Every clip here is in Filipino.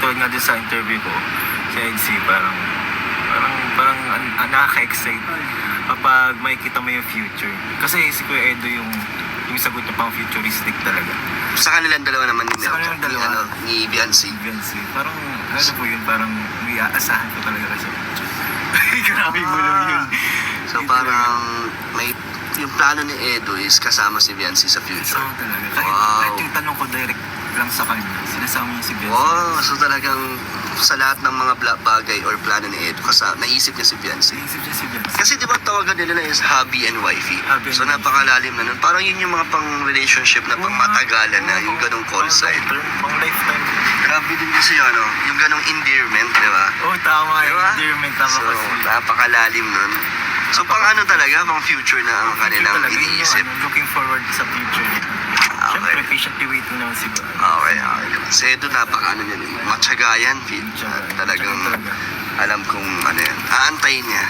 katulad nga din sa interview ko, si EDC, parang nakaka-excite kapag makikita mo yung future. Kasi si Kuya Edo yung sagot niya pang futuristic talaga. Sa kanilang dalawa naman ni Sa kanilang dalawa. ni Beyonce. Beyonce. Parang, ano po yun, parang may aasahan ko talaga kasi. Grabe bulong yun. So parang may yung plano ni Edo is kasama si Beyonce sa future. Kasama talaga. Kahit yung tanong ko direct lang sa kanya, sinasama niya si Beyonce. Wow, so talagang sa lahat ng mga bagay or plano ni Edo, naisip niya si Beyonce. Naisip niya si Beyonce. Kasi di ba tawagan nila is hubby and wifey? Hubby and So wifey. napakalalim na nun. Parang yun yung mga pang relationship na pang matagalan na yung ganong call sign. Pang lifetime. Grabe din kasi yung ganong endearment, di ba? Oh, tama. Diba? Endearment, tama So kasi. napakalalim nun. So pang ano talaga, pang future na ang kanilang Talaga, yun yung iniisip. looking forward sa future. Siyempre, patiently waiting naman si Kuya. Okay. Si Edo napaka niya, matsagayan, Phil. Talagang alam kong ano yan. Aantayin niya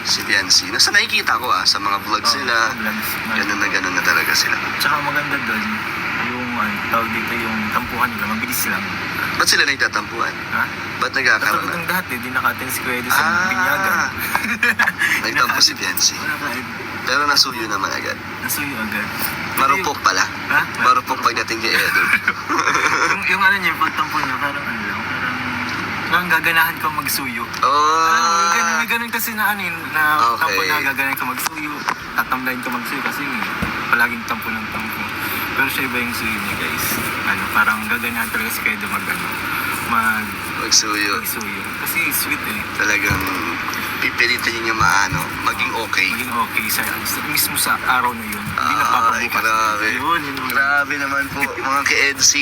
si Beyonce. Nasa nakikita ko sa mga vlogs nila, ganun na talaga sila. Tsaka maganda doon, yung tawag dito yung tampuhan nila, mabilis lang. Ba't sila nagtatampuhan? Ha? Ba't nagkakaroon Katulad na? ng dati, di nakatin si Kuya Edo sa binyagan. Nagtampo si Beyonce. Wala ka, Pero nasuyo naman agad. nasuyo agad. Marupok pala. Ha? Marupok pagdating kay Edo. yung ano niya, yung pagtampo niya, parang ano lang, parang gaganahan ka magsuyo. Oh! May ganun kasi na ano yun, na Okay. tampo na gaganahan ka magsuyo, tatamlayin ka magsuyo kasi palaging tampo ng tampo. Pero siya iba yung suyo niya, guys. Parang gaganahan talaga si Kedo Magsuyo. magsuyo. Kasi sweet eh. Talagang pipilitin niyo maging okay. Maging okay sa mismo sa araw na yun. Hindi na papabukas. Ay, grabe. Yun. Grabe naman po, mga ka-EDC.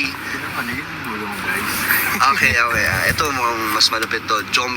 Ano yun? Wala mo, guys. Okay. Ito, mukhang mas malupit to. Jom